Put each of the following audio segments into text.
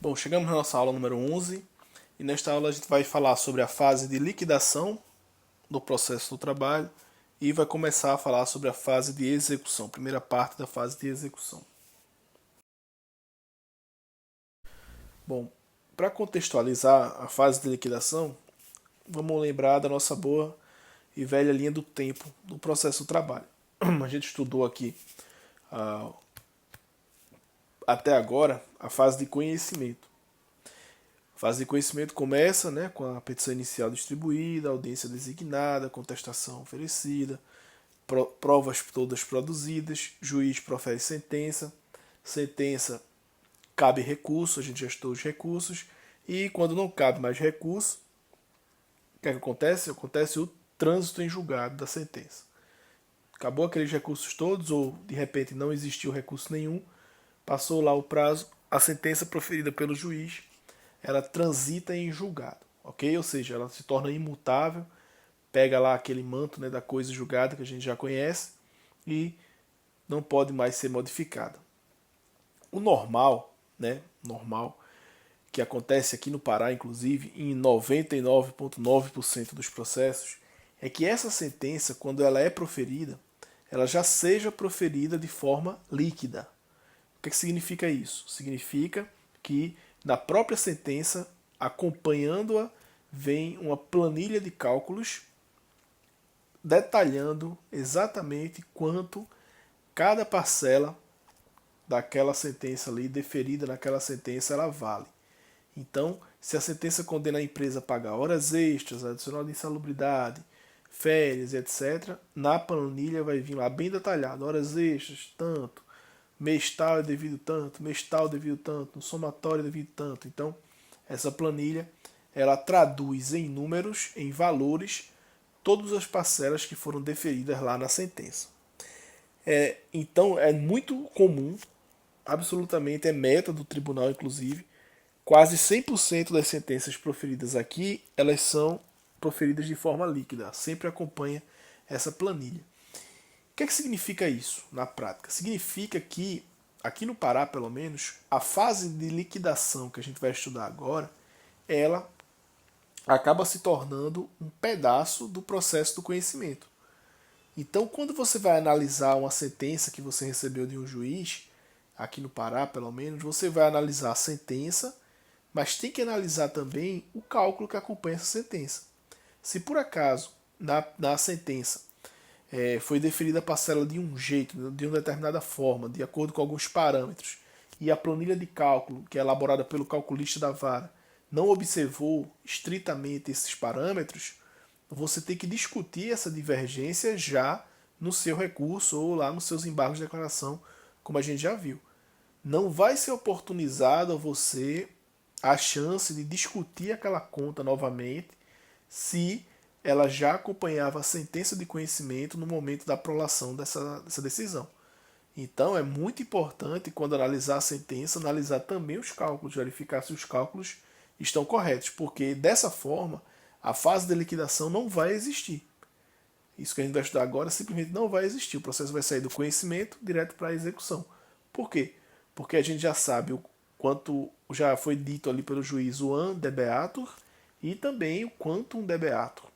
Bom, chegamos na nossa aula número 11 e nesta aula a gente vai falar sobre a fase de liquidação do processo do trabalho e vai começar a falar sobre a fase de execução, primeira parte da fase de execução. Bom, para contextualizar a fase de liquidação, vamos lembrar da nossa boa e velha linha do tempo do processo do trabalho. A gente estudou aqui até agora a fase de conhecimento. A fase de conhecimento começa, com a petição inicial distribuída, audiência designada, contestação oferecida, provas todas produzidas, juiz profere sentença, cabe recurso, a gente gestou os recursos, e quando não cabe mais recurso, o que acontece? Acontece o trânsito em julgado da sentença. Acabou aqueles recursos todos, ou de repente não existiu recurso nenhum, passou lá o prazo, a sentença proferida pelo juiz, ela transita em julgado, ok? Ou seja, ela se torna imutável, pega lá aquele manto, da coisa julgada que a gente já conhece e não pode mais ser modificada. O normal, normal, que acontece aqui no Pará, inclusive, em 99,9% dos processos, é que essa sentença, quando ela é proferida, ela já seja proferida de forma líquida. O que significa isso? Significa que na própria sentença, acompanhando-a, vem uma planilha de cálculos detalhando exatamente quanto cada parcela daquela sentença ali, deferida naquela sentença, ela vale. Então, se a sentença condena a empresa a pagar horas extras, adicional de insalubridade, férias, etc., na planilha vai vir lá bem detalhado, horas extras, tanto, mês tal é devido tanto, mês tal é devido tanto, no somatório é devido tanto. Então, essa planilha, ela traduz em números, em valores, todas as parcelas que foram deferidas lá na sentença. Então, é muito comum, absolutamente, é meta do tribunal, inclusive, quase 100% das sentenças proferidas aqui, elas são proferidas de forma líquida, sempre acompanha essa planilha. O que significa isso na prática? Significa que, aqui no Pará pelo menos, a fase de liquidação que a gente vai estudar agora, ela acaba se tornando um pedaço do processo do conhecimento. Então, quando você vai analisar uma sentença que você recebeu de um juiz, aqui no Pará pelo menos, você vai analisar a sentença, mas tem que analisar também o cálculo que acompanha essa sentença. Se por acaso, na sentença, foi deferida a parcela de um jeito, de uma determinada forma, de acordo com alguns parâmetros, e a planilha de cálculo, que é elaborada pelo calculista da vara, não observou estritamente esses parâmetros, você tem que discutir essa divergência já no seu recurso ou lá nos seus embargos de declaração, como a gente já viu. Não vai ser oportunizado a você a chance de discutir aquela conta novamente se ela já acompanhava a sentença de conhecimento no momento da prolação dessa decisão. Então é muito importante, quando analisar a sentença, analisar também os cálculos, verificar se os cálculos estão corretos, porque dessa forma a fase de liquidação não vai existir. Isso que a gente vai estudar agora simplesmente não vai existir. O processo vai sair do conhecimento direto para a execução. Por quê? Porque a gente já sabe o quanto já foi dito ali pelo juiz o an debeatur e também o quantum debeatur.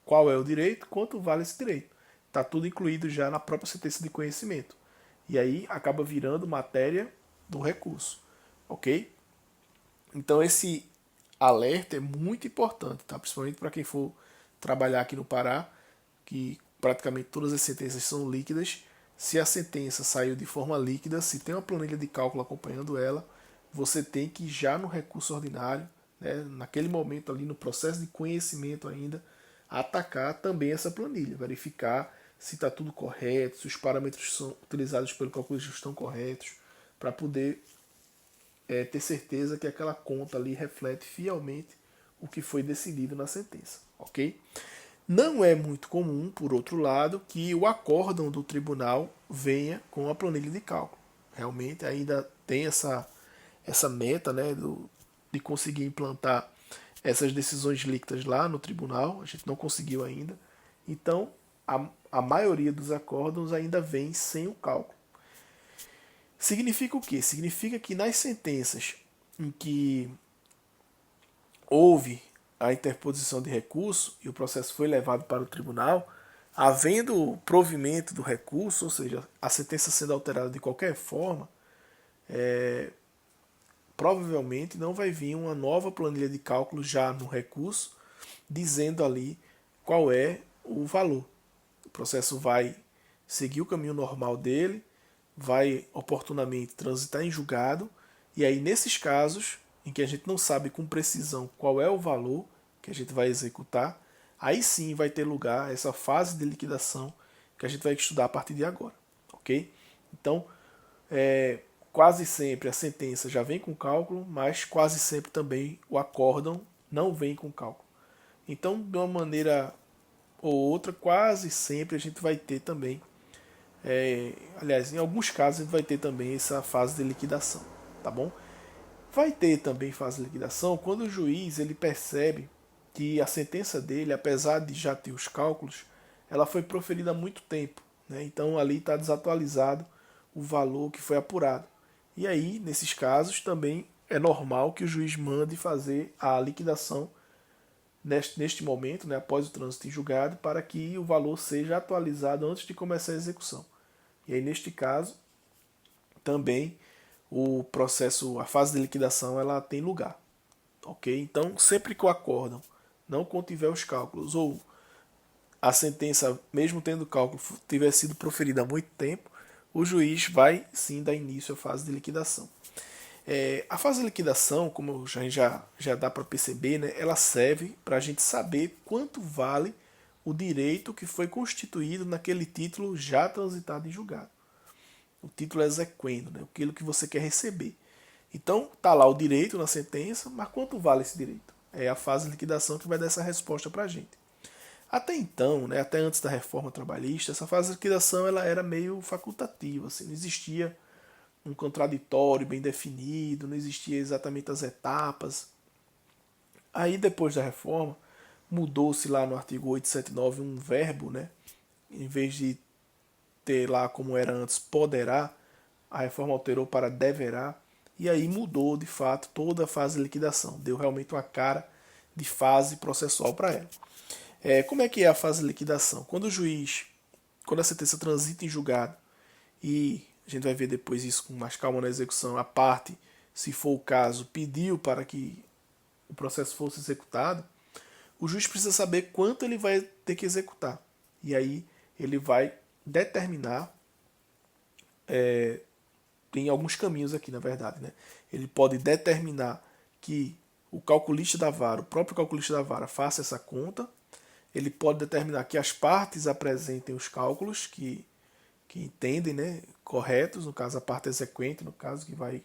Qual é o direito, quanto vale esse direito. Está tudo incluído já na própria sentença de conhecimento. E aí acaba virando matéria do recurso. Ok? Então esse alerta é muito importante, tá? Principalmente para quem for trabalhar aqui no Pará, que praticamente todas as sentenças são líquidas. Se a sentença saiu de forma líquida, se tem uma planilha de cálculo acompanhando ela, você tem que já no recurso ordinário, naquele momento ali no processo de conhecimento ainda, atacar também essa planilha, verificar se está tudo correto, se os parâmetros são utilizados pelo calculista estão corretos, para poder ter certeza que aquela conta ali reflete fielmente o que foi decidido na sentença, ok? Não é muito comum, por outro lado, que o acórdão do tribunal venha com a planilha de cálculo. Realmente ainda tem essa meta, de conseguir implantar essas decisões líquidas lá no tribunal. A gente não conseguiu ainda. Então, a maioria dos acórdãos ainda vem sem o cálculo. Significa o quê? Significa que nas sentenças em que houve a interposição de recurso e o processo foi levado para o tribunal, havendo provimento do recurso, ou seja, a sentença sendo alterada de qualquer forma, provavelmente não vai vir uma nova planilha de cálculo já no recurso, dizendo ali qual é o valor. O processo vai seguir o caminho normal dele, vai oportunamente transitar em julgado, e aí nesses casos em que a gente não sabe com precisão qual é o valor que a gente vai executar, aí sim vai ter lugar essa fase de liquidação que a gente vai estudar a partir de agora, ok? Então, quase sempre a sentença já vem com cálculo, mas quase sempre também o acórdão não vem com cálculo. Então, de uma maneira ou outra, quase sempre a gente vai ter também, aliás, em alguns casos a gente vai ter também essa fase de liquidação, tá bom? Vai ter também fase de liquidação quando o juiz ele percebe que a sentença dele, apesar de já ter os cálculos, ela foi proferida há muito tempo, né? Então ali está desatualizado o valor que foi apurado. E aí, nesses casos, também é normal que o juiz mande fazer a liquidação neste momento, né, após o trânsito em julgado, para que o valor seja atualizado antes de começar a execução. E aí, neste caso, também o processo, a fase de liquidação, ela tem lugar. Ok? Então, sempre que o acórdão não contiver os cálculos ou a sentença, mesmo tendo cálculo, tiver sido proferida há muito tempo, o juiz vai sim dar início à fase de liquidação. A fase de liquidação, como já dá para perceber, né, ela serve para a gente saber quanto vale o direito que foi constituído naquele título já transitado em julgado. O título exequendo, né, aquilo que você quer receber. Então, está lá o direito na sentença, mas quanto vale esse direito? É a fase de liquidação que vai dar essa resposta para a gente. Até então, né, até antes da reforma trabalhista, essa fase de liquidação ela era meio facultativa, assim, não existia um contraditório bem definido, não existia exatamente as etapas. Aí depois da reforma, mudou-se lá no artigo 879 um verbo, né? Em vez de ter lá como era antes poderá, a reforma alterou para deverá, e aí mudou de fato toda a fase de liquidação, deu realmente uma cara de fase processual para ela. Como é que é a fase de liquidação? Quando a sentença transita em julgado, e a gente vai ver depois isso com mais calma na execução, a parte, se for o caso, pediu para que o processo fosse executado, o juiz precisa saber quanto ele vai ter que executar. E aí ele vai determinar, tem alguns caminhos aqui na verdade, né? Ele pode determinar que o calculista da vara, o próprio calculista da vara, faça essa conta. Ele pode determinar que as partes apresentem os cálculos que entendem, né, corretos, no caso a parte exequente, no caso que vai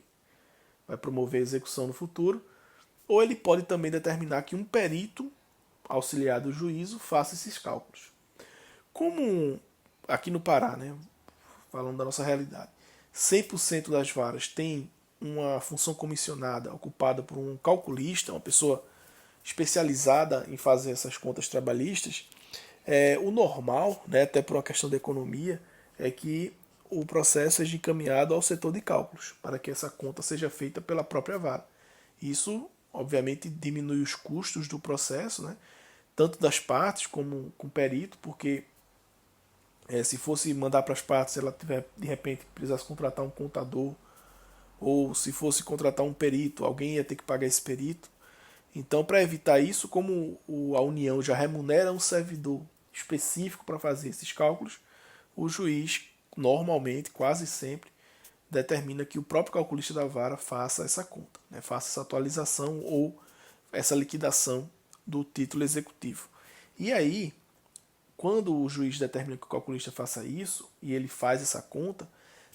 promover a execução no futuro, ou ele pode também determinar que um perito auxiliar do juízo faça esses cálculos. Como aqui no Pará, né, falando da nossa realidade, 100% das varas tem uma função comissionada ocupada por um calculista, uma pessoa especializada em fazer essas contas trabalhistas, o normal, né, até por uma questão de economia, é que o processo seja encaminhado ao setor de cálculos, para que essa conta seja feita pela própria vara. Isso, obviamente, diminui os custos do processo, né, tanto das partes como com o perito, porque se fosse mandar para as partes, se ela tiver, de repente, precisasse contratar um contador, ou se fosse contratar um perito, alguém ia ter que pagar esse perito. Então, para evitar isso, como a União já remunera um servidor específico para fazer esses cálculos, o juiz, normalmente, quase sempre, determina que o próprio calculista da vara faça essa conta, né, faça essa atualização ou essa liquidação do título executivo. E aí, quando o juiz determina que o calculista faça isso e ele faz essa conta,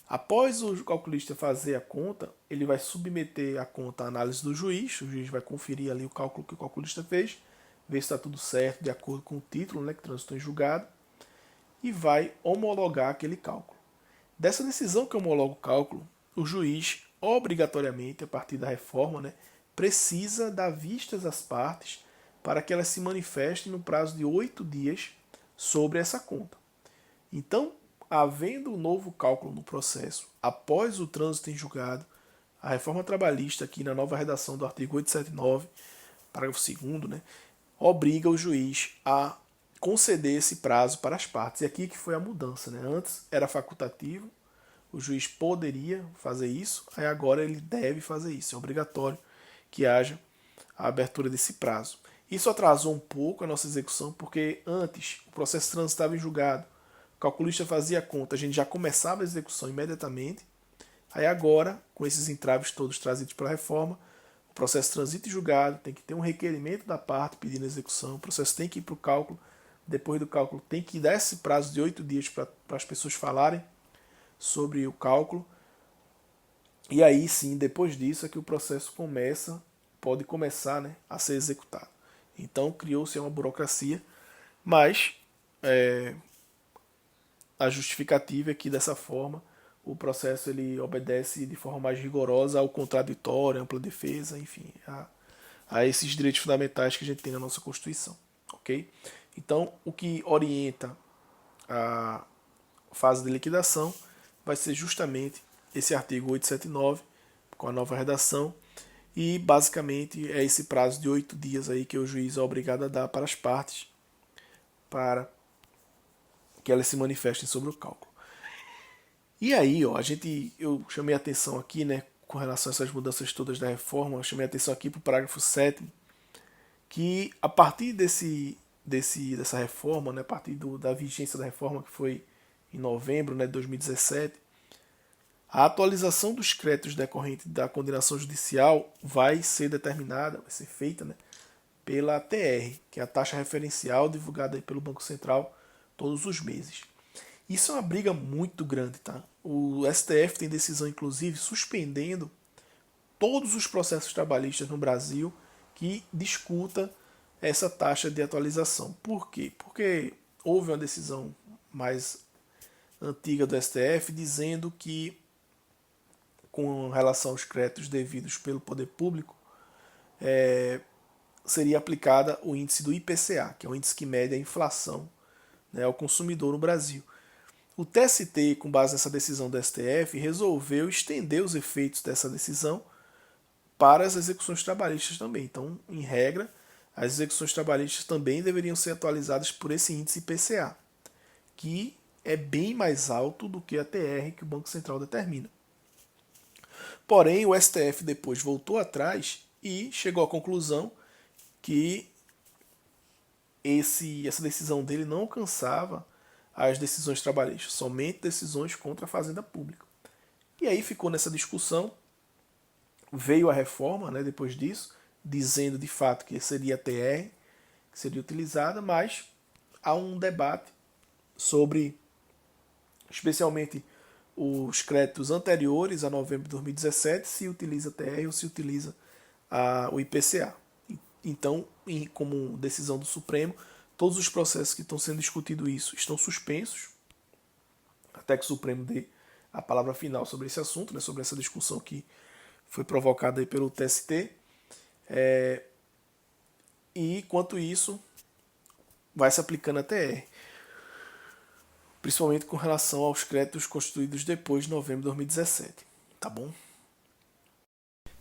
após o calculista fazer a conta, ele vai submeter a conta à análise do juiz, o juiz vai conferir ali o cálculo que o calculista fez, ver se está tudo certo de acordo com o título, né, que transitou em julgado, e vai homologar aquele cálculo. Dessa decisão que homologa o cálculo, o juiz, obrigatoriamente, a partir da reforma, né, precisa dar vistas às partes para que elas se manifestem no prazo de 8 dias sobre essa conta. Então, havendo um novo cálculo no processo, após o trânsito em julgado, A reforma trabalhista aqui na nova redação do artigo 879, parágrafo 2º, né, obriga o juiz a conceder esse prazo para as partes. E aqui que foi a mudança, né? Antes era facultativo, o juiz poderia fazer isso, aí agora ele deve fazer isso. É obrigatório que haja a abertura desse prazo. Isso atrasou um pouco a nossa execução, porque antes o processo transitava em julgado, o calculista fazia a conta, a gente já começava a execução imediatamente. Aí agora, com esses entraves todos trazidos pela reforma, o processo transita em julgado, tem que ter um requerimento da parte pedindo execução, o processo tem que ir para o cálculo, depois do cálculo tem que dar esse prazo de 8 dias para as pessoas falarem sobre o cálculo. E aí sim, depois disso é que o processo pode começar, né, a ser executado. Então criou-se uma burocracia, mas a justificativa é que dessa forma o processo ele obedece de forma mais rigorosa ao contraditório, ampla defesa, enfim, a esses direitos fundamentais que a gente tem na nossa Constituição, ok? Então, o que orienta a fase de liquidação vai ser justamente esse artigo 879, com a nova redação, e basicamente é esse prazo de 8 dias aí que o juiz é obrigado a dar para as partes, para que elas se manifestem sobre o cálculo. E aí, ó, eu chamei a atenção aqui, né, com relação a essas mudanças todas da reforma, eu chamei a atenção aqui para o parágrafo 7º, que a partir dessa reforma, né, a partir da vigência da reforma, que foi em novembro, né, de 2017, a atualização dos créditos decorrentes da condenação judicial vai ser determinada, vai ser feita, né, pela TR, que é a taxa referencial divulgada aí pelo Banco Central todos os meses. Isso é uma briga muito grande, tá? O STF tem decisão, inclusive, suspendendo todos os processos trabalhistas no Brasil que discuta essa taxa de atualização. Por quê? Porque houve uma decisão mais antiga do STF dizendo que, com relação aos créditos devidos pelo poder público, seria aplicada o índice do IPCA, que é o índice que mede a inflação, né, ao consumidor no Brasil. O TST, com base nessa decisão do STF, resolveu estender os efeitos dessa decisão para as execuções trabalhistas também. Então, em regra, as execuções trabalhistas também deveriam ser atualizadas por esse índice IPCA, que é bem mais alto do que a TR que o Banco Central determina. Porém, o STF depois voltou atrás e chegou à conclusão que essa decisão dele não alcançava as decisões trabalhistas, somente decisões contra a fazenda pública. E aí ficou nessa discussão, veio a reforma, né, depois disso, dizendo de fato que seria a TR que seria utilizada, mas há um debate sobre, especialmente, os créditos anteriores a novembro de 2017, se utiliza a TR ou se utiliza o IPCA. Então, como decisão do Supremo, todos os processos que estão sendo discutidos isso estão suspensos, até que o Supremo dê a palavra final sobre esse assunto, né, sobre essa discussão que foi provocada aí pelo TST. E, enquanto isso, vai se aplicando a TR, principalmente com relação aos créditos constituídos depois de novembro de 2017. Tá bom?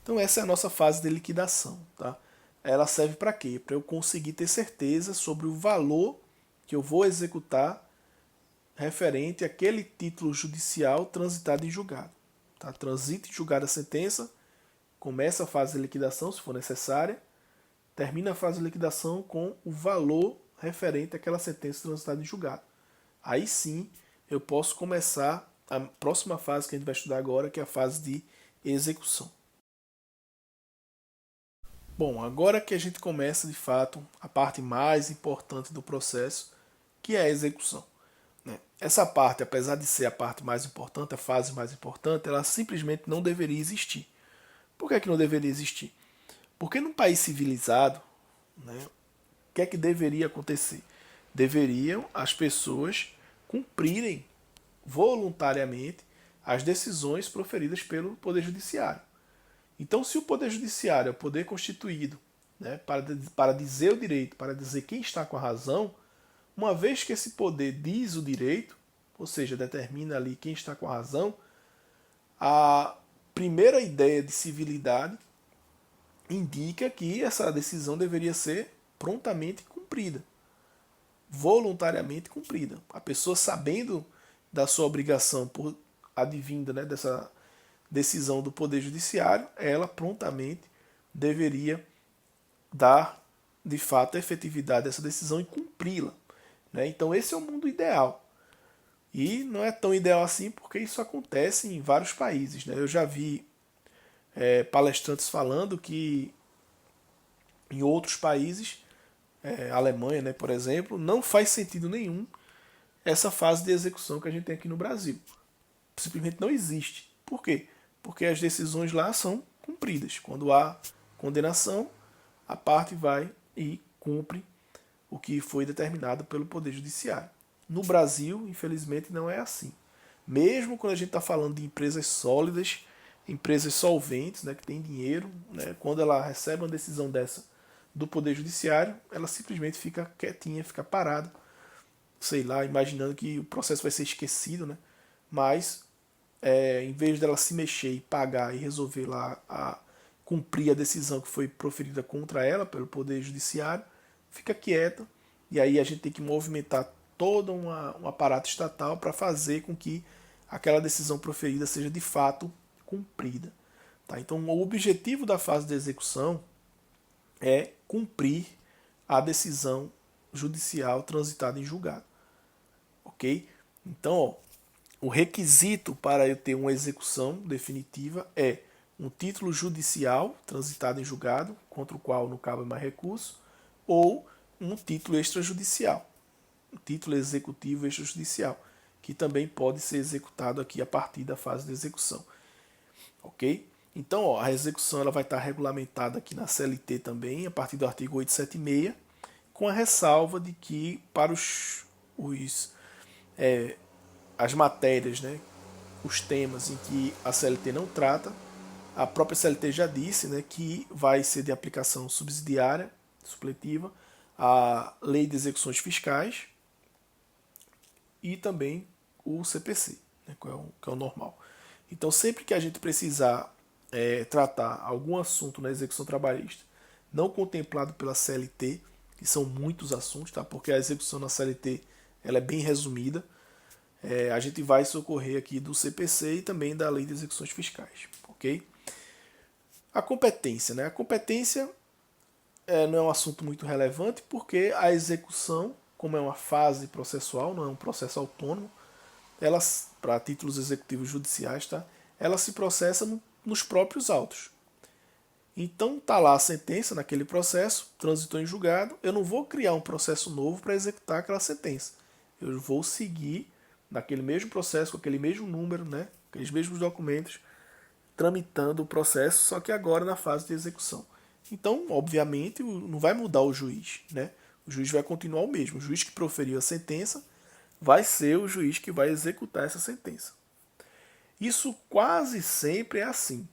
Então, essa é a nossa fase de liquidação. Tá? Ela serve para quê? Para eu conseguir ter certeza sobre o valor que eu vou executar referente àquele título judicial transitado em julgado. Tá? Transita em julgado a sentença, começa a fase de liquidação, se for necessária, termina a fase de liquidação com o valor referente àquela sentença transitada em julgado. Aí sim eu posso começar a próxima fase que a gente vai estudar agora, que é a fase de execução. Bom, agora que a gente começa de fato a parte mais importante do processo, que é a execução. Essa parte, apesar de ser a parte mais importante, a fase mais importante, ela simplesmente não deveria existir. Por que não deveria existir? Porque num país civilizado, né, o que é que deveria acontecer? Deveriam as pessoas cumprirem voluntariamente as decisões proferidas pelo Poder Judiciário. Então, se o Poder Judiciário é o poder constituído, né, para dizer o direito, para dizer quem está com a razão, uma vez que esse poder diz o direito, ou seja, determina ali quem está com a razão, primeira ideia de civilidade indica que essa decisão deveria ser prontamente cumprida, voluntariamente cumprida. A pessoa, sabendo da sua obrigação por advinda, né, dessa decisão do Poder Judiciário, ela prontamente deveria dar, de fato, a efetividade dessa decisão e cumpri-la. Né? Então esse é o mundo ideal. E não é tão ideal assim porque isso acontece em vários países. Né? Eu já vi palestrantes falando que em outros países, Alemanha, né, por exemplo, não faz sentido nenhum essa fase de execução que a gente tem aqui no Brasil. Simplesmente não existe. Por quê? Porque as decisões lá são cumpridas. Quando há condenação, a parte vai e cumpre o que foi determinado pelo Poder Judiciário. No Brasil, infelizmente, não é assim. Mesmo quando a gente está falando de empresas sólidas, empresas solventes, né, que têm dinheiro, né, quando ela recebe uma decisão dessa do Poder Judiciário, ela simplesmente fica quietinha, fica parada, sei lá, imaginando que o processo vai ser esquecido, né? Mas em vez dela se mexer e pagar e resolver lá cumprir a decisão que foi proferida contra ela pelo Poder Judiciário, fica quieta, e aí a gente tem que movimentar todo um aparato estatal para fazer com que aquela decisão proferida seja de fato cumprida. Tá? Então o objetivo da fase de execução é cumprir a decisão judicial transitada em julgado. Ok? Então, ó, o requisito para eu ter uma execução definitiva é um título judicial transitado em julgado, contra o qual não cabe mais recurso, ou um título extrajudicial, um título executivo extrajudicial, que também pode ser executado aqui a partir da fase de execução. Ok? Então, ó, a execução ela vai estar regulamentada aqui na CLT também, a partir do artigo 876, com a ressalva de que para as matérias, né, os temas em que a CLT não trata, a própria CLT já disse, né, que vai ser de aplicação subsidiária, supletiva, a Lei de Execuções Fiscais e também o CPC, né, que é o normal. Então, sempre que a gente precisar tratar algum assunto na execução trabalhista não contemplado pela CLT, que são muitos assuntos, tá? Porque a execução na CLT ela é bem resumida, a gente vai socorrer aqui do CPC e também da Lei de Execuções Fiscais, ok? A competência, né? A competência não é um assunto muito relevante porque a execução, como é uma fase processual, não é um processo autônomo, ela, para títulos executivos judiciais, tá? Ela se processa nos próprios autos. Então tá lá a sentença naquele processo, transitou em julgado, eu não vou criar um processo novo para executar aquela sentença. Eu vou seguir naquele mesmo processo, com aquele mesmo número, né, aqueles mesmos documentos, tramitando o processo, só que agora na fase de execução. Então, obviamente, não vai mudar o juiz, né? O juiz vai continuar o mesmo. O juiz que proferiu a sentença vai ser o juiz que vai executar essa sentença. Isso quase sempre é assim.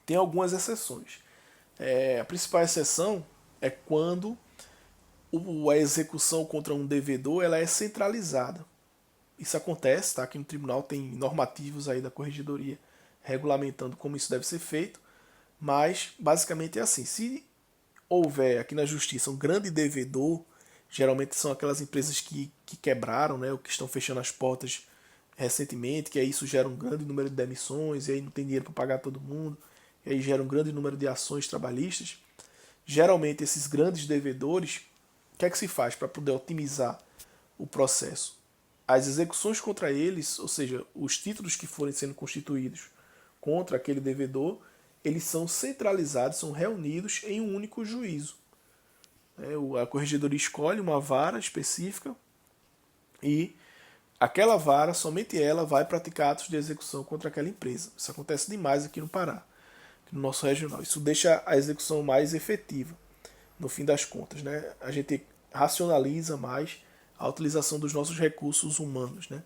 Tem algumas exceções. A principal exceção é quando a execução contra um devedor ela é centralizada. Isso acontece, tá? Aqui no tribunal tem normativos aí da corregedoria regulamentando como isso deve ser feito, mas basicamente é assim. Se houver aqui na justiça um grande devedor, geralmente são aquelas empresas que quebraram, né, ou que estão fechando as portas recentemente, que aí isso gera um grande número de demissões, e aí não tem dinheiro para pagar todo mundo, e aí gera um grande número de ações trabalhistas. Geralmente esses grandes devedores, o que é que se faz para poder otimizar o processo? As execuções contra eles, ou seja, os títulos que forem sendo constituídos contra aquele devedor, eles são centralizados, são reunidos em um único juízo. A corregedoria escolhe uma vara específica e aquela vara, somente ela, vai praticar atos de execução contra aquela empresa. Isso acontece demais aqui no Pará, aqui no nosso regional. Isso deixa a execução mais efetiva, no fim das contas. Né? A gente racionaliza mais a utilização dos nossos recursos humanos, né?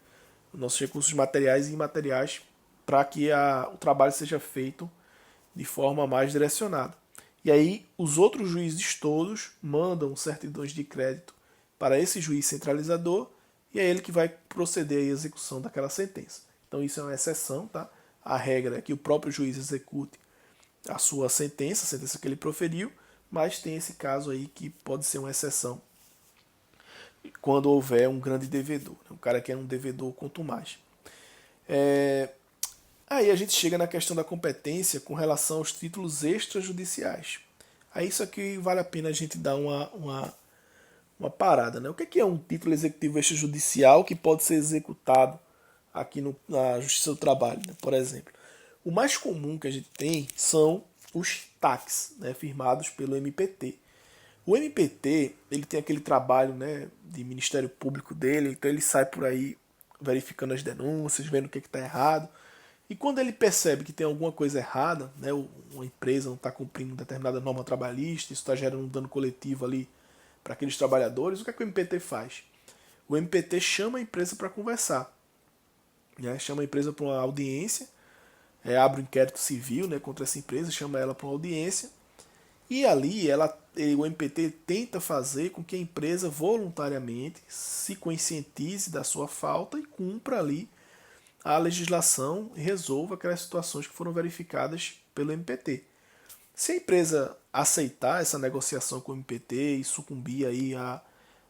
Os nossos recursos materiais e imateriais, para que o trabalho seja feito de forma mais direcionada. E aí os outros juízes todos mandam certidões de crédito para esse juiz centralizador e é ele que vai proceder à execução daquela sentença. Então isso é uma exceção, tá? A regra é que o próprio juiz execute a sua sentença, a sentença que ele proferiu, mas tem esse caso aí que pode ser uma exceção quando houver um grande devedor, um cara que é um devedor quanto mais. Aí a gente chega na questão da competência com relação aos títulos extrajudiciais. Aí isso aqui vale a pena a gente dar uma parada. Né? O que é um título executivo extrajudicial que pode ser executado aqui na Justiça do Trabalho, né? Por exemplo? O mais comum que a gente tem são os TACs, né, firmados pelo MPT. O MPT ele tem aquele trabalho, né, de Ministério Público dele, então ele sai por aí verificando as denúncias, vendo o que está errado. E quando ele percebe que tem alguma coisa errada, né, uma empresa não está cumprindo determinada norma trabalhista, isso está gerando um dano coletivo ali para aqueles trabalhadores, o que é que o MPT faz? O MPT chama a empresa para conversar, né, chama a empresa para uma audiência, abre um inquérito civil, né, contra essa empresa, chama ela para uma audiência, e ali o MPT tenta fazer com que a empresa voluntariamente se conscientize da sua falta e cumpra ali a legislação e resolva aquelas situações que foram verificadas pelo MPT. Se a empresa aceitar essa negociação com o MPT e sucumbir aí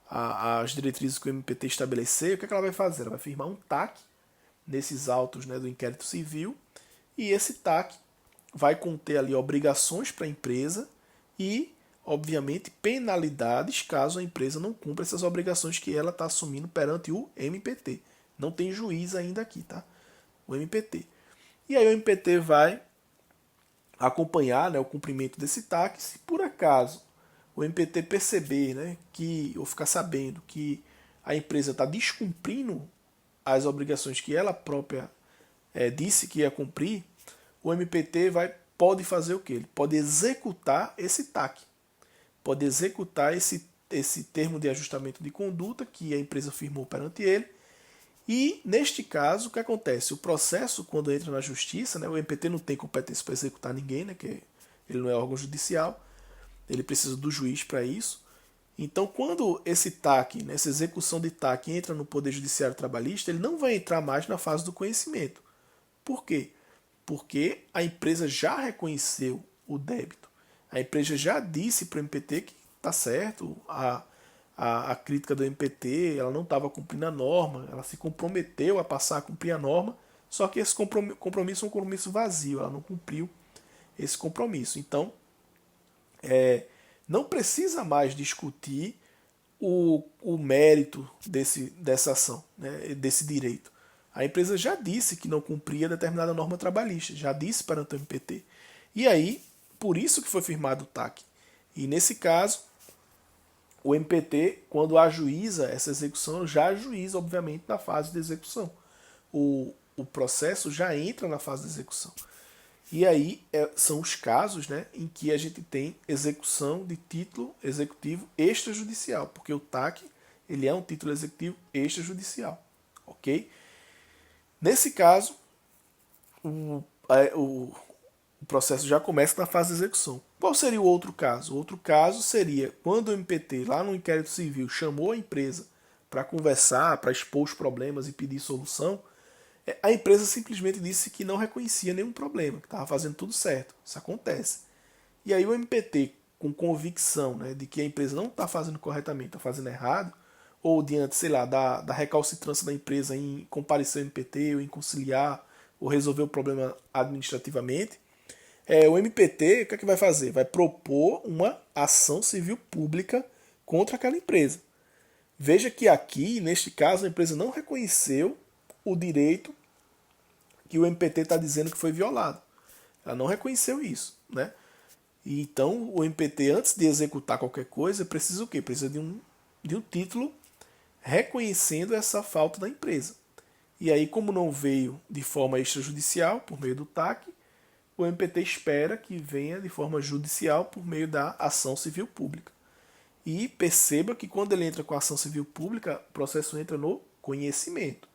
às diretrizes que o MPT estabelecer, o que ela vai fazer? Ela vai firmar um TAC nesses autos, né, do inquérito civil, e esse TAC vai conter ali obrigações para a empresa e, obviamente, penalidades caso a empresa não cumpra essas obrigações que ela está assumindo perante o MPT. Não tem juiz ainda aqui, tá? O MPT. E aí o MPT vai acompanhar, né, o cumprimento desse TAC. Se por acaso o MPT perceber, né, ou ficar sabendo que a empresa está descumprindo as obrigações que ela própria disse que ia cumprir, o MPT pode fazer o quê? Ele pode executar esse TAC. Pode executar esse termo de ajustamento de conduta que a empresa firmou perante ele. E, neste caso, o que acontece? O processo, quando entra na justiça, né, o MPT não tem competência para executar ninguém, né, que ele não é órgão judicial, ele precisa do juiz para isso. Então, quando esse TAC, né, essa execução de TAC entra no Poder Judiciário Trabalhista, ele não vai entrar mais na fase do conhecimento. Por quê? Porque a empresa já reconheceu o débito. A empresa já disse para o MPT que está certo, a crítica do MPT, ela não estava cumprindo a norma, ela se comprometeu a passar a cumprir a norma, só que esse compromisso é um compromisso vazio, ela não cumpriu esse compromisso. Então, não precisa mais discutir o mérito dessa ação, né, desse direito. A empresa já disse que não cumpria determinada norma trabalhista, já disse perante o MPT. E aí, por isso que foi firmado o TAC. E nesse caso, o MPT, quando ajuiza essa execução, já ajuiza, obviamente, na fase de execução. O processo já entra na fase de execução. E aí são os casos, né, em que a gente tem execução de título executivo extrajudicial, porque o TAC ele é um título executivo extrajudicial. Ok? Nesse caso, o processo já começa na fase de execução. Qual seria o outro caso? O outro caso seria quando o MPT, lá no inquérito civil, chamou a empresa para conversar, para expor os problemas e pedir solução, a empresa simplesmente disse que não reconhecia nenhum problema, que estava fazendo tudo certo. Isso acontece. E aí o MPT, com convicção, né, de que a empresa não está fazendo corretamente, está fazendo errado, ou diante, sei lá, da recalcitrância da empresa em comparecer ao MPT, ou em conciliar, ou resolver o problema administrativamente, o MPT, o que é que vai fazer? Vai propor uma ação civil pública contra aquela empresa. Veja que aqui, neste caso, a empresa não reconheceu o direito que o MPT está dizendo que foi violado. Ela não reconheceu isso, né? E então, o MPT, antes de executar qualquer coisa, precisa o quê? Precisa de um título reconhecendo essa falta da empresa. E aí, como não veio de forma extrajudicial, por meio do TAC, o MPT espera que venha de forma judicial por meio da ação civil pública. E perceba que quando ele entra com a ação civil pública, o processo entra no conhecimento.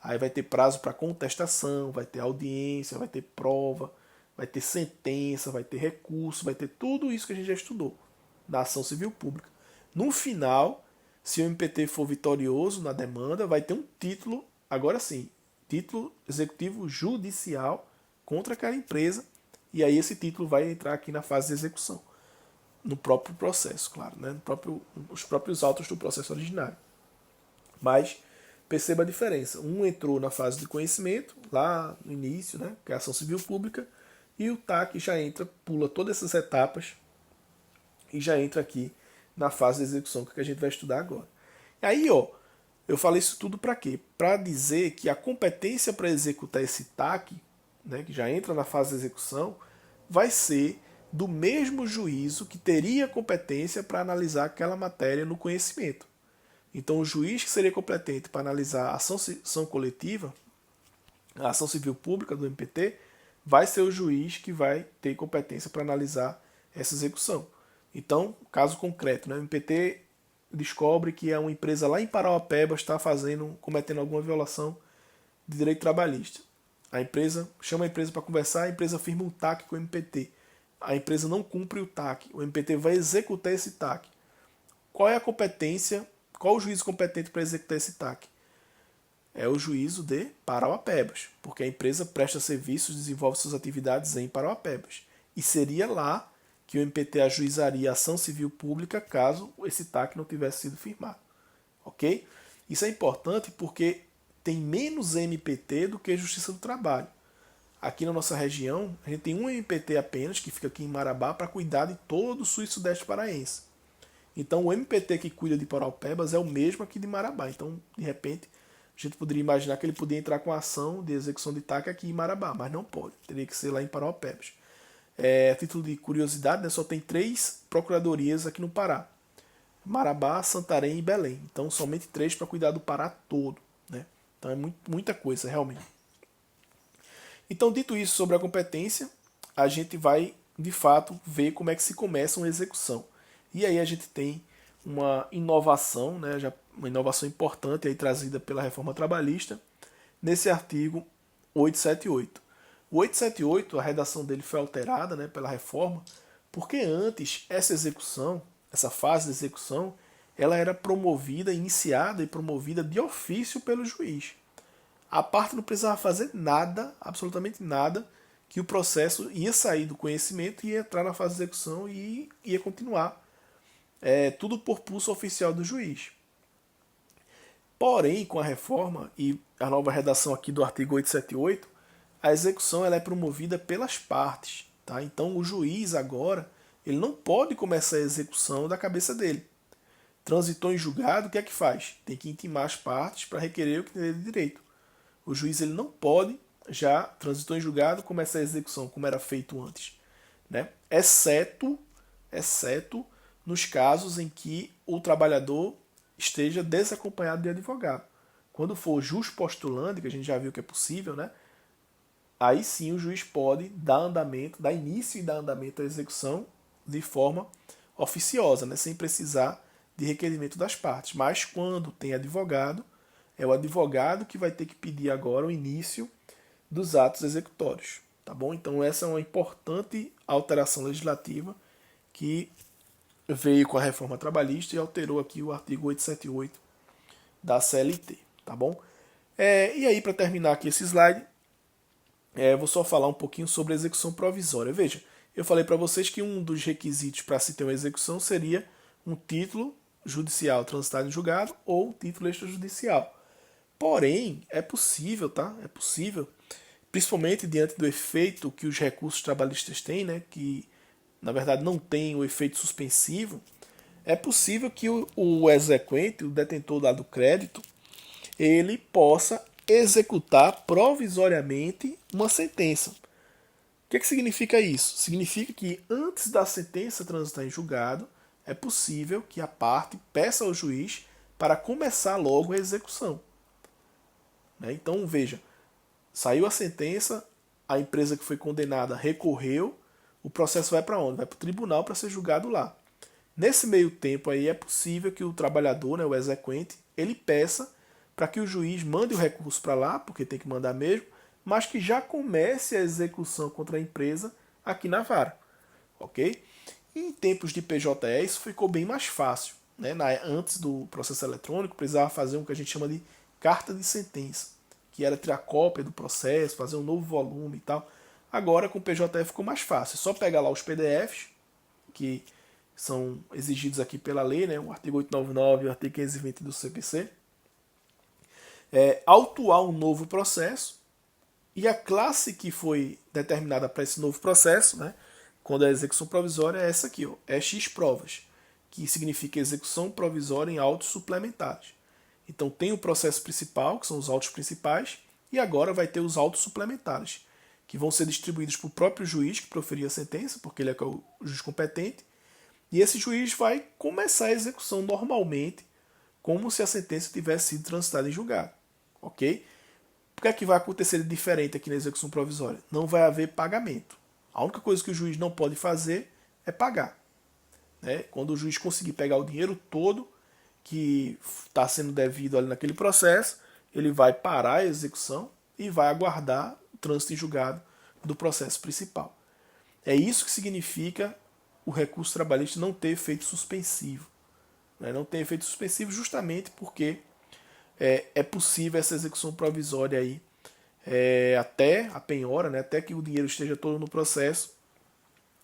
Aí vai ter prazo para contestação, vai ter audiência, vai ter prova, vai ter sentença, vai ter recurso, vai ter tudo isso que a gente já estudou na ação civil pública. No final, se o MPT for vitorioso na demanda, vai ter um título, agora sim, título executivo judicial contra aquela empresa, e aí esse título vai entrar aqui na fase de execução, no próprio processo, claro, né? Os próprios autos do processo originário. Mas perceba a diferença. Um entrou na fase de conhecimento, lá no início, né? Que é a ação civil pública, e o TAC já entra, pula todas essas etapas e já entra aqui na fase de execução, que a gente vai estudar agora. E aí, ó, eu falei isso tudo para quê? Para dizer que a competência para executar esse TAC, né, que já entra na fase de execução, vai ser do mesmo juízo que teria competência para analisar aquela matéria no conhecimento. Então, o juiz que seria competente para analisar a ação coletiva, a ação civil pública do MPT, vai ser o juiz que vai ter competência para analisar essa execução. Então, caso concreto, né, o MPT descobre que uma empresa lá em Parauapebas está cometendo alguma violação de direito trabalhista. A empresa chama a empresa para conversar, a empresa firma um TAC com o MPT. A empresa não cumpre o TAC, o MPT vai executar esse TAC. Qual é a competência? Qual o juízo competente para executar esse TAC? É o juízo de Parauapebas, porque a empresa presta serviços, desenvolve suas atividades em Parauapebas. E seria lá que o MPT ajuizaria a ação civil pública caso esse TAC não tivesse sido firmado. Ok? Isso é importante porque tem menos MPT do que Justiça do Trabalho. Aqui na nossa região, a gente tem um MPT apenas, que fica aqui em Marabá, para cuidar de todo o sul e sudeste paraense. Então, o MPT que cuida de Parauapebas é o mesmo aqui de Marabá. Então, de repente, a gente poderia imaginar que ele podia entrar com a ação de execução de TAC aqui em Marabá, mas não pode. Teria que ser lá em Parauapebas. A título de curiosidade, né, só tem 3 procuradorias aqui no Pará. Marabá, Santarém e Belém. Então, somente 3 para cuidar do Pará todo. Né? Então, é muita coisa, realmente. Então, dito isso sobre a competência, a gente vai, de fato, ver como é que se começa uma execução. E aí a gente tem uma inovação, né, uma inovação importante aí trazida pela reforma trabalhista, nesse artigo 878. O 878, a redação dele foi alterada, né, pela reforma, porque antes essa execução, essa fase de execução, ela era promovida, iniciada e promovida de ofício pelo juiz. A parte não precisava fazer nada, absolutamente nada, que o processo ia sair do conhecimento e ia entrar na fase de execução e ia continuar. Tudo por pulso oficial do juiz. Porém, com a reforma e a nova redação aqui do artigo 878, a execução ela é promovida pelas partes. Tá? Então, o juiz agora ele não pode começar a execução da cabeça dele. Transitou em julgado, o que é que faz? Tem que intimar as partes para requerer o que tem de direito. O juiz ele não pode, já transitou em julgado, começar a execução como era feito antes. Né? Exceto nos casos em que o trabalhador esteja desacompanhado de advogado. Quando for jus postulante, que a gente já viu que é possível, né? Aí sim o juiz pode dar início e dar andamento à execução de forma oficiosa, né? Sem precisar de requerimento das partes. Mas quando tem advogado, é o advogado que vai ter que pedir agora o início dos atos executórios. Tá bom? Então essa é uma importante alteração legislativa que veio com a reforma trabalhista e alterou aqui o artigo 878 da CLT, tá bom? E aí, para terminar aqui esse slide, vou só falar um pouquinho sobre a execução provisória. Veja, eu falei para vocês que um dos requisitos para se ter uma execução seria um título judicial transitado em julgado ou um título extrajudicial. Porém, é possível, tá? É possível, principalmente diante do efeito que os recursos trabalhistas têm, né? Que na verdade não tem o efeito suspensivo, é possível que o exequente, o detentor do crédito, ele possa executar provisoriamente uma sentença. O que significa isso? Significa que antes da sentença transitar em julgado, é possível que a parte peça ao juiz para começar logo a execução. Então, veja, saiu a sentença, a empresa que foi condenada recorreu, o processo vai para onde? Vai para o tribunal para ser julgado lá. Nesse meio tempo aí é possível que o trabalhador, né, o exequente, ele peça para que o juiz mande o recurso para lá, porque tem que mandar mesmo, mas que já comece a execução contra a empresa aqui na vara. Ok? E em tempos de PJE isso ficou bem mais fácil. Né? Antes do processo eletrônico precisava fazer o que a gente chama de carta de sentença, que era tirar cópia do processo, fazer um novo volume e tal. Agora com o PJE ficou mais fácil. É só pegar lá os PDFs, que são exigidos aqui pela lei, né? O artigo 899 e o artigo 520 do CPC. Autuar um novo processo, e a classe que foi determinada para esse novo processo, né, quando é a execução provisória, é essa aqui, ó, é X provas, que significa execução provisória em autos suplementares. Então tem o processo principal, que são os autos principais, e agora vai ter os autos suplementares, que vão ser distribuídos para o próprio juiz que proferiu a sentença, porque ele é o juiz competente, e esse juiz vai começar a execução normalmente, como se a sentença tivesse sido transitada em julgado. Ok? O que é que vai acontecer de diferente aqui na execução provisória? Não vai haver pagamento. A única coisa que o juiz não pode fazer é pagar. Né? Quando o juiz conseguir pegar o dinheiro todo que está sendo devido ali naquele processo, ele vai parar a execução e vai aguardar o trânsito em julgado do processo principal. É isso que significa o recurso trabalhista não ter efeito suspensivo. Né? Não ter efeito suspensivo justamente porque é possível essa execução provisória aí até a penhora, né? Até que o dinheiro esteja todo no processo,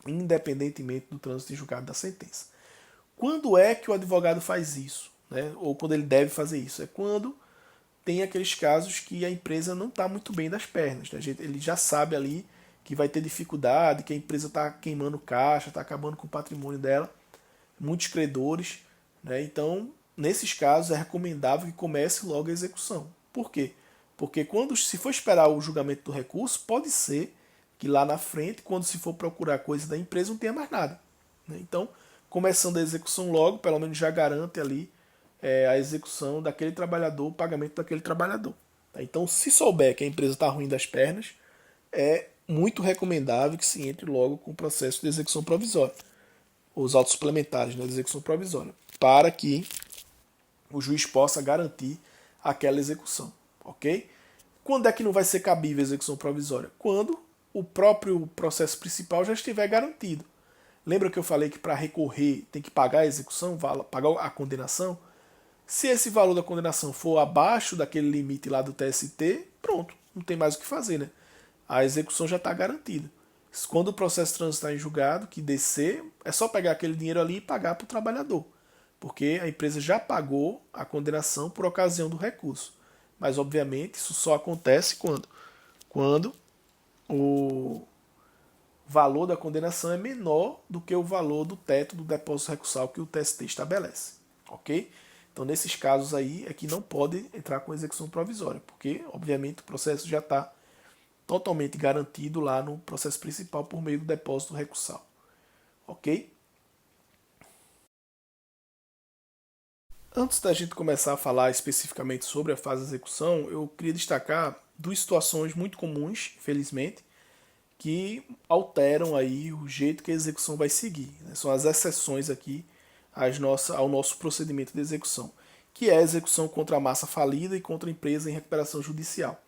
independentemente do trânsito em julgado da sentença. Quando é que o advogado faz isso? Né? Ou quando ele deve fazer isso? É quando tem aqueles casos que a empresa não está muito bem das pernas. Né? Ele já sabe ali que vai ter dificuldade, que a empresa está queimando caixa, está acabando com o patrimônio dela, muitos credores. Né? Então, nesses casos, é recomendável que comece logo a execução. Por quê? Porque se for esperar o julgamento do recurso, pode ser que lá na frente, quando se for procurar coisa da empresa, não tenha mais nada. Né? Então, começando a execução logo, pelo menos já garante ali a execução daquele trabalhador, o pagamento daquele trabalhador. Tá? Então, se souber que a empresa está ruim das pernas, é muito recomendável que se entre logo com o processo de execução provisória, os autos suplementares, né, de execução provisória, para que o juiz possa garantir aquela execução. Ok? Quando é que não vai ser cabível a execução provisória? Quando o próprio processo principal já estiver garantido. Lembra que eu falei que para recorrer tem que pagar a execução, pagar a condenação? Se esse valor da condenação for abaixo daquele limite lá do TST, pronto, não tem mais o que fazer, né? A execução já está garantida. Quando o processo transitar em julgado, que descer, é só pegar aquele dinheiro ali e pagar para o trabalhador, porque a empresa já pagou a condenação por ocasião do recurso. Mas, obviamente, isso só acontece quando o valor da condenação é menor do que o valor do teto do depósito recursal que o TST estabelece. Ok? Então, nesses casos aí, é que não pode entrar com execução provisória, porque, obviamente, o processo já está totalmente garantido lá no processo principal por meio do depósito recursal. Ok? Antes da gente começar a falar especificamente sobre a fase de execução, eu queria destacar duas situações muito comuns, infelizmente, que alteram aí o jeito que a execução vai seguir. Né? São as exceções aqui ao nosso procedimento de execução, que é a execução contra a massa falida e contra a empresa em recuperação judicial.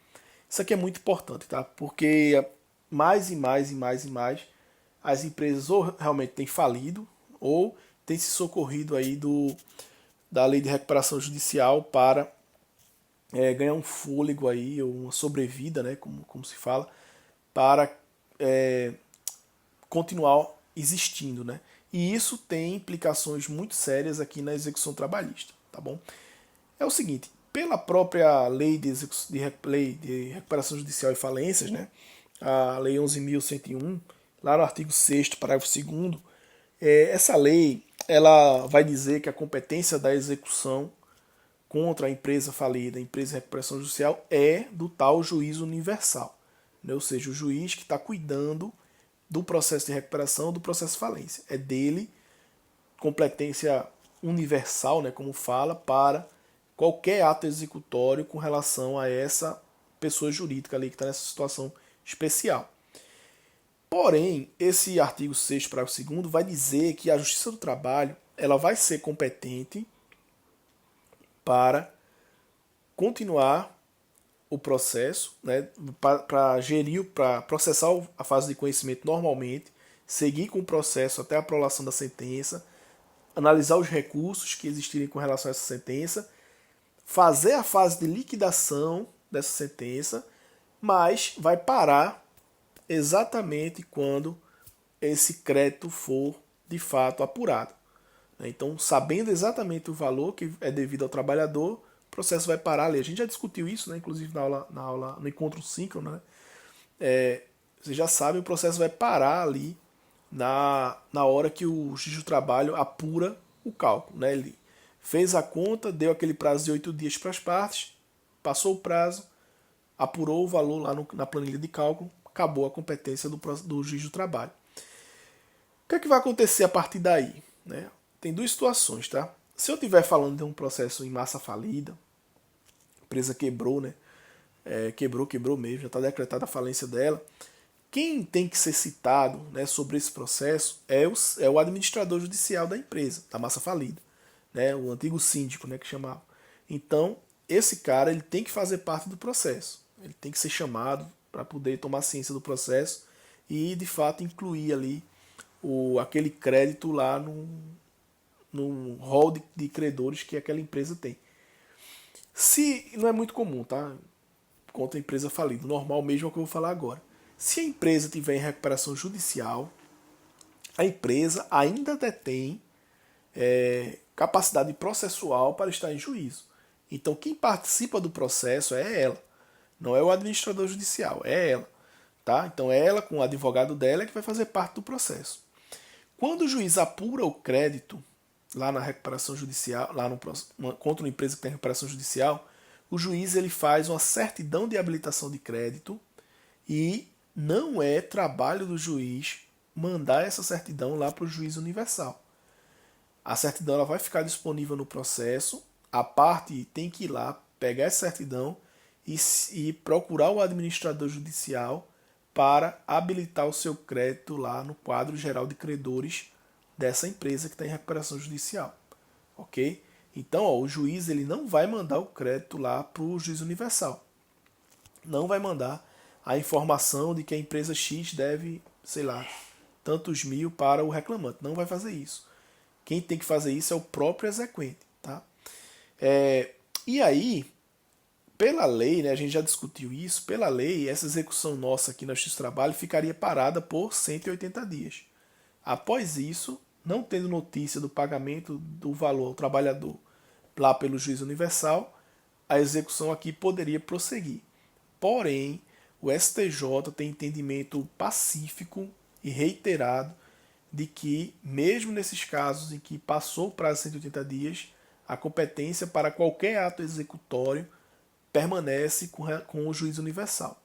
Isso aqui é muito importante, tá? Porque mais e mais as empresas ou realmente têm falido ou têm se socorrido aí da lei de recuperação judicial para ganhar um fôlego aí, ou uma sobrevida, né, como se fala, para continuar existindo, né? E isso tem implicações muito sérias aqui na execução trabalhista, tá bom? É o seguinte, pela própria lei lei de recuperação judicial e falências, né, a lei 11.101, lá no artigo 6º, parágrafo 2º, essa lei ela vai dizer que a competência da execução contra a empresa falida, a empresa de recuperação judicial, é do tal juiz universal. Né? Ou seja, o juiz que está cuidando do processo de recuperação, do processo de falência. É dele competência universal, né, como fala, para qualquer ato executório com relação a essa pessoa jurídica ali que está nessa situação especial. Porém, esse artigo 6º, parágrafo 2º, vai dizer que a Justiça do Trabalho ela vai ser competente para continuar o processo, né, para gerir, para processar a fase de conhecimento normalmente, seguir com o processo até a aprovação da sentença, analisar os recursos que existirem com relação a essa sentença, fazer a fase de liquidação dessa sentença, mas vai parar exatamente quando esse crédito for de fato apurado. Então, sabendo exatamente o valor que é devido ao trabalhador, o processo vai parar ali. A gente já discutiu isso, né? Inclusive na aula, no encontro síncrono, né? Você já sabe, o processo vai parar ali na hora que o juiz do trabalho apura o cálculo. Né? Ele fez a conta, deu aquele prazo de 8 dias para as partes, passou o prazo, apurou o valor lá na planilha de cálculo, acabou a competência do juiz do trabalho. O que é que vai acontecer a partir daí? Né? Tem duas situações, tá? Se eu estiver falando de um processo em massa falida, a empresa quebrou, né? Quebrou mesmo, já está decretada a falência dela. Quem tem que ser citado, né, sobre esse processo é o administrador judicial da empresa, da massa falida, né? O antigo síndico, né, que chamava. Então, esse cara ele tem que fazer parte do processo. Ele tem que ser chamado para poder tomar ciência do processo e, de fato, incluir ali aquele crédito lá no rol de credores que aquela empresa tem. Se não é muito comum, tá? Contra a empresa falida. Normal mesmo é o que eu vou falar agora. Se a empresa tiver em recuperação judicial, a empresa ainda detém capacidade processual para estar em juízo. Então, quem participa do processo é ela, não é o administrador judicial, é ela. Tá? Então, é ela, com o advogado dela, que vai fazer parte do processo. Quando o juiz apura o crédito lá na recuperação judicial, contra uma empresa que tem recuperação judicial, o juiz ele faz uma certidão de habilitação de crédito e não é trabalho do juiz mandar essa certidão lá para o juiz universal. A certidão ela vai ficar disponível no processo, a parte tem que ir lá, pegar essa certidão e procurar o administrador judicial para habilitar o seu crédito lá no quadro geral de credores dessa empresa que está em recuperação judicial. Ok? Então, o juiz ele não vai mandar o crédito lá para o juiz universal. Não vai mandar a informação de que a empresa X deve, sei lá, tantos mil para o reclamante. Não vai fazer isso. Quem tem que fazer isso é o próprio exequente. Tá? E aí, pela lei, né, a gente já discutiu isso, pela lei, essa execução nossa aqui na Justiça do Trabalho ficaria parada por 180 dias. Após isso, não tendo notícia do pagamento do valor ao trabalhador lá pelo juiz universal, a execução aqui poderia prosseguir. Porém, o STJ tem entendimento pacífico e reiterado de que, mesmo nesses casos em que passou o prazo de 180 dias, a competência para qualquer ato executório permanece com o juiz universal.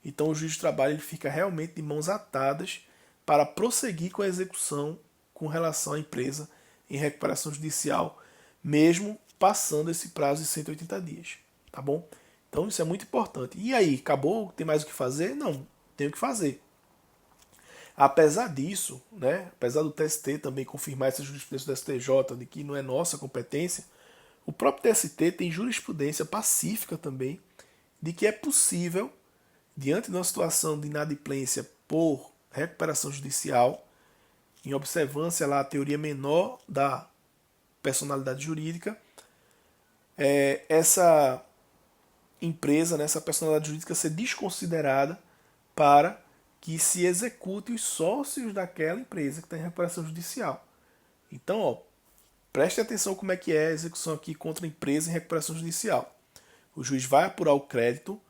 Então o juiz de trabalho ele fica realmente de mãos atadas para prosseguir com a execução com relação à empresa em recuperação judicial, mesmo passando esse prazo de 180 dias. Tá bom? Então isso é muito importante. E aí, acabou? Tem mais o que fazer? Não, tem o que fazer. Apesar disso, né, apesar do TST também confirmar essa jurisprudência do STJ de que não é nossa competência, o próprio TST tem jurisprudência pacífica também de que é possível, diante de uma situação de inadimplência por recuperação judicial, em observância lá à teoria menor da personalidade jurídica, essa empresa, né, essa personalidade jurídica ser desconsiderada para que se execute os sócios daquela empresa que está em recuperação judicial. Então, preste atenção como é que é a execução aqui contra a empresa em recuperação judicial. O juiz vai apurar o crédito,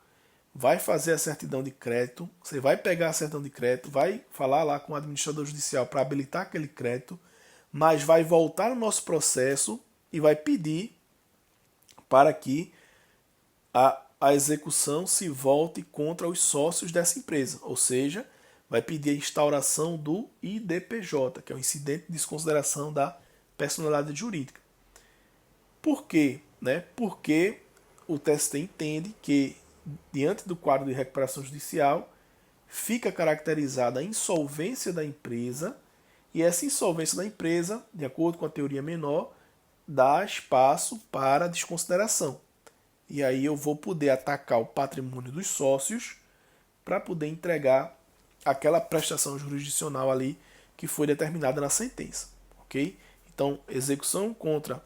vai fazer a certidão de crédito, você vai pegar a certidão de crédito, vai falar lá com o administrador judicial para habilitar aquele crédito, mas vai voltar no nosso processo e vai pedir para que a execução se volte contra os sócios dessa empresa, ou seja, vai pedir a instauração do IDPJ, que é o incidente de desconsideração da personalidade jurídica. Por quê? Né? Porque o TST entende que, diante do quadro de recuperação judicial, fica caracterizada a insolvência da empresa, e essa insolvência da empresa, de acordo com a teoria menor, dá espaço para desconsideração. E aí eu vou poder atacar o patrimônio dos sócios para poder entregar aquela prestação jurisdicional ali que foi determinada na sentença. Ok? Então, execução contra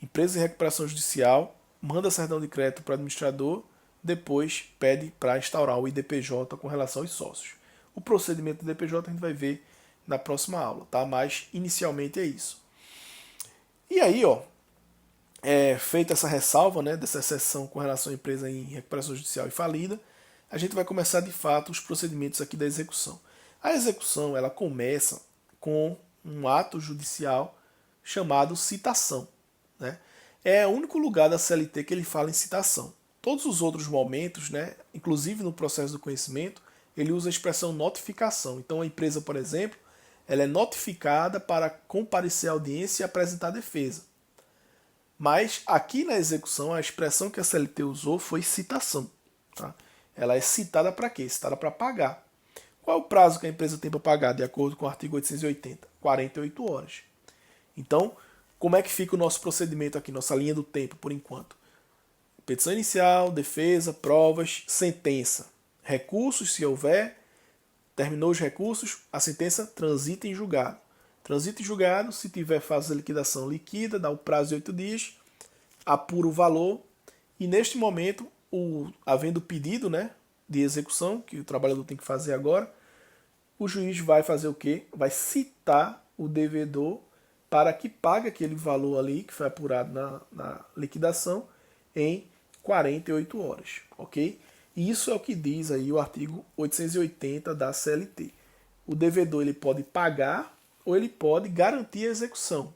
empresa de recuperação judicial, manda certidão de crédito para o administrador, depois pede para instaurar o IDPJ com relação aos sócios. O procedimento do DPJ a gente vai ver na próxima aula, tá? Mas inicialmente é isso. E aí, ó, feita essa ressalva, né, dessa exceção com relação à empresa em recuperação judicial e falida, a gente vai começar de fato os procedimentos aqui da execução. A execução ela começa com um ato judicial chamado citação, né? É o único lugar da CLT que ele fala em citação. Todos os outros momentos, né, inclusive no processo do conhecimento, ele usa a expressão notificação. Então a empresa, por exemplo, ela é notificada para comparecer à audiência e apresentar defesa. Mas aqui na execução, a expressão que a CLT usou foi citação. Tá? Ela é citada para quê? Citada para pagar. Qual é o prazo que a empresa tem para pagar, de acordo com o artigo 880? 48 horas. Então, como é que fica o nosso procedimento aqui, nossa linha do tempo, por enquanto? Petição inicial, defesa, provas, sentença. Recursos, se houver. Terminou os recursos, a sentença transita em julgado. Transita em julgado, se tiver fase de liquidação, liquida, dá o prazo de 8 dias, apura o valor, e neste momento, havendo pedido, né, de execução, que o trabalhador tem que fazer agora, o juiz vai fazer o quê? Vai citar o devedor para que pague aquele valor ali, que foi apurado na liquidação, em 48 horas, ok? Isso é o que diz aí o artigo 880 da CLT. O devedor ele pode pagar ou ele pode garantir a execução,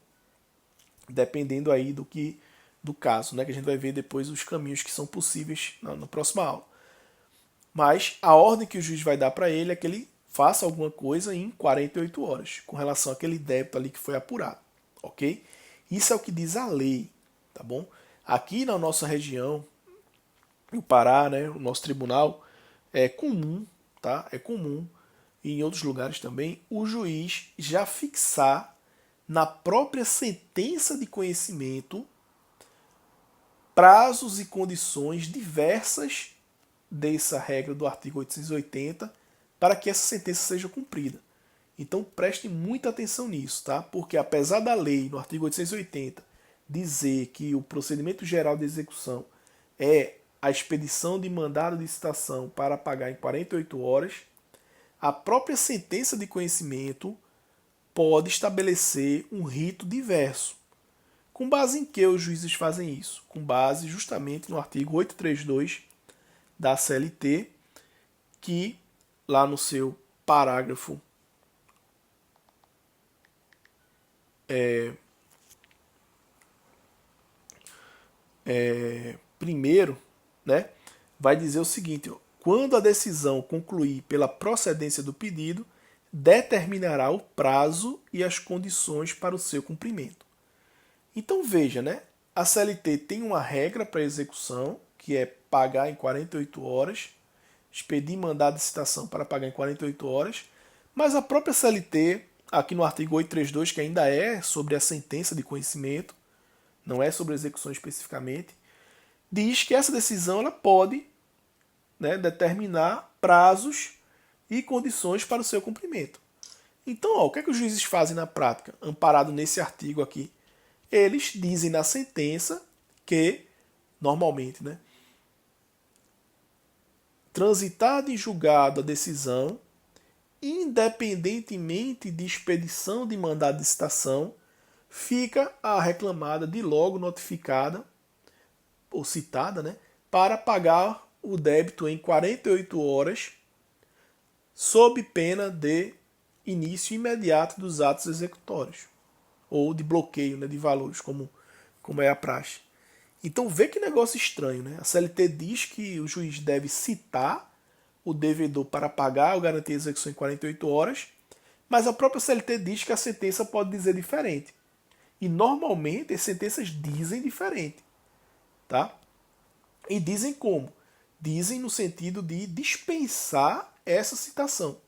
dependendo aí do caso, né? Que a gente vai ver depois os caminhos que são possíveis na próxima aula. Mas a ordem que o juiz vai dar para ele é que ele faça alguma coisa em 48 horas, com relação àquele débito ali que foi apurado, ok? Isso é o que diz a lei, tá bom? Aqui na nossa região, no Pará, né, o nosso tribunal, é comum, tá? É comum, e em outros lugares também, o juiz já fixar na própria sentença de conhecimento prazos e condições diversas dessa regra do artigo 880 para que essa sentença seja cumprida. Então preste muita atenção nisso, tá? Porque apesar da lei, no artigo 880, dizer que o procedimento geral de execução é a expedição de mandado de citação para pagar em 48 horas, a própria sentença de conhecimento pode estabelecer um rito diverso. Com base em que os juízes fazem isso? Com base justamente no artigo 832 da CLT, que lá no seu parágrafo primeiro, né, vai dizer o seguinte: ó, quando a decisão concluir pela procedência do pedido, determinará o prazo e as condições para o seu cumprimento. Então veja, né, a CLT tem uma regra para execução, que é pagar em 48 horas, expedir mandado de citação para pagar em 48 horas, mas a própria CLT, aqui no artigo 832, que ainda é sobre a sentença de conhecimento, não é sobre execução especificamente, diz que essa decisão ela pode, né, determinar prazos e condições para o seu cumprimento. Então, ó, o que é que os juízes fazem na prática, amparado nesse artigo aqui? Eles dizem na sentença que, normalmente, né, transitada em julgado a decisão, independentemente de expedição de mandado de citação, fica a reclamada de logo notificada ou citada, né, para pagar o débito em 48 horas, sob pena de início imediato dos atos executórios, ou de bloqueio, né, de valores, como é a praxe. Então vê que negócio estranho, né? A CLT diz que o juiz deve citar o devedor para pagar ou garantir a execução em 48 horas, mas a própria CLT diz que a sentença pode dizer diferente. E normalmente as sentenças dizem diferente, tá? E dizem como? Dizem no sentido de dispensar essa citação.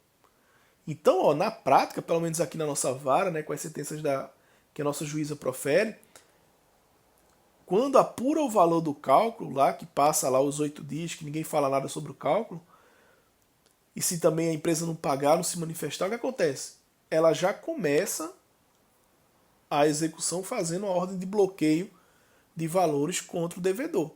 Então, ó, na prática, pelo menos aqui na nossa vara, né, com as sentenças que a nossa juíza profere, quando apura o valor do cálculo, lá que passa lá os 8 dias, que ninguém fala nada sobre o cálculo, e se também a empresa não pagar, não se manifestar, o que acontece? Ela já começa a execução fazendo uma ordem de bloqueio de valores contra o devedor.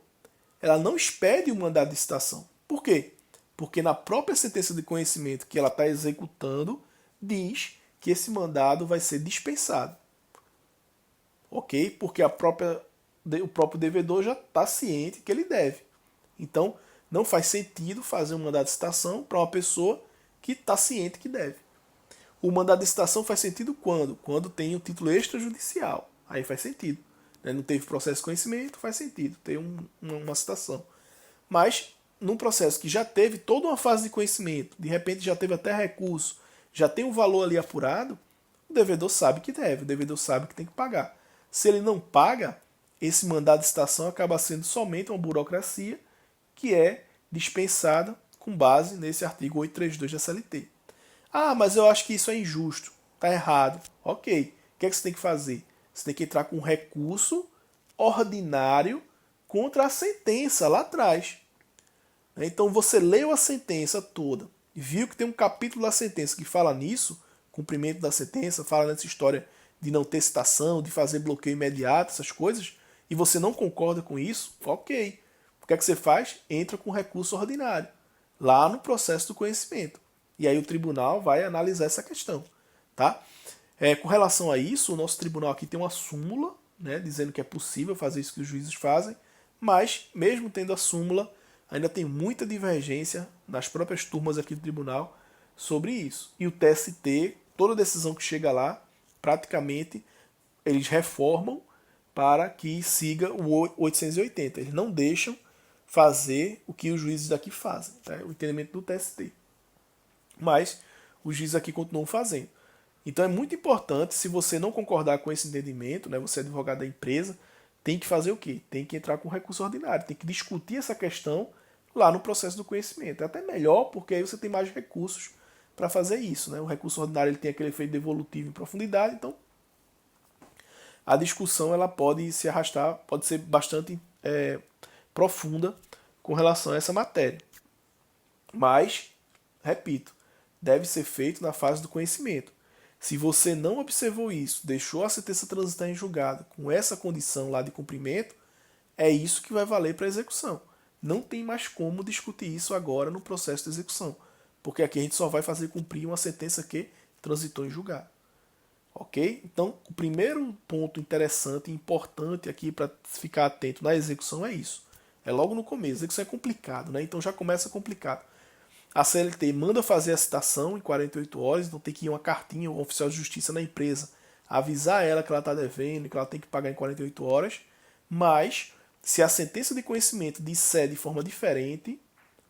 Ela não expede o mandado de citação. Por quê? Porque na própria sentença de conhecimento que ela está executando, diz que esse mandado vai ser dispensado. Ok? Porque o próprio devedor já está ciente que ele deve. Então, não faz sentido fazer um mandado de citação para uma pessoa que está ciente que deve. O mandado de citação faz sentido quando? Quando tem o título extrajudicial. Aí faz sentido. Não teve processo de conhecimento, faz sentido ter uma citação. Mas, num processo que já teve toda uma fase de conhecimento, de repente já teve até recurso, já tem um valor ali apurado, o devedor sabe que deve, o devedor sabe que tem que pagar. Se ele não paga, esse mandado de citação acaba sendo somente uma burocracia que é dispensada com base nesse artigo 832 da CLT. Ah, mas eu acho que isso é injusto, está errado. Ok, o que é que você tem que fazer? Você tem que entrar com um recurso ordinário contra a sentença lá atrás. Então você leu a sentença toda e viu que tem um capítulo da sentença que fala nisso, cumprimento da sentença, fala nessa história de não ter citação, de fazer bloqueio imediato, essas coisas, e você não concorda com isso, ok. O que é que você faz? Entra com recurso ordinário, lá no processo do conhecimento. E aí o tribunal vai analisar essa questão. Tá? Com relação a isso, o nosso tribunal aqui tem uma súmula, né, dizendo que é possível fazer isso que os juízes fazem, mas mesmo tendo a súmula, ainda tem muita divergência nas próprias turmas aqui do tribunal sobre isso. E o TST, toda decisão que chega lá, praticamente eles reformam para que siga o 880. Eles não deixam fazer o que os juízes daqui fazem, tá? O entendimento do TST. Mas os juízes aqui continuam fazendo. Então é muito importante, se você não concordar com esse entendimento, né, você é advogado da empresa, tem que fazer o quê? Tem que entrar com recurso ordinário, tem que discutir essa questão lá no processo do conhecimento. É até melhor, porque aí você tem mais recursos para fazer isso. Né? O recurso ordinário ele tem aquele efeito devolutivo em profundidade, então a discussão ela pode se arrastar, pode ser bastante profunda com relação a essa matéria. Mas, repito, deve ser feito na fase do conhecimento. Se você não observou isso, deixou a sentença transitar em julgado com essa condição lá de cumprimento, é isso que vai valer para a execução. Não tem mais como discutir isso agora no processo de execução, porque aqui a gente só vai fazer cumprir uma sentença que transitou em julgado. Ok? Então, o primeiro ponto interessante e importante aqui para ficar atento na execução é isso. É logo no começo. A execução é complicado, né? Então já começa complicado. A CLT manda fazer a citação em 48 horas, então tem que ir uma cartinha, um oficial de justiça na empresa, avisar ela que ela está devendo, que ela tem que pagar em 48 horas, mas se a sentença de conhecimento disser de forma diferente,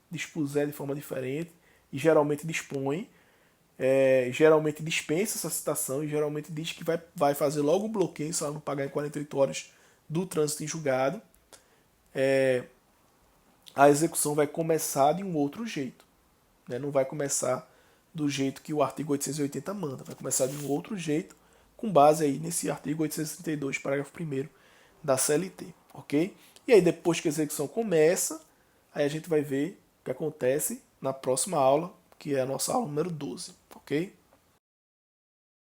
dispuser de forma diferente, e geralmente dispõe, geralmente dispensa essa citação e geralmente diz que vai fazer logo o bloqueio se ela não pagar em 48 horas do trânsito em julgado, a execução vai começar de um outro jeito. Né? Não vai começar do jeito que o artigo 880 manda, vai começar de um outro jeito, com base aí nesse artigo 832, parágrafo 1º da CLT, ok? E aí depois que a execução começa, aí a gente vai ver o que acontece na próxima aula, que é a nossa aula número 12, ok?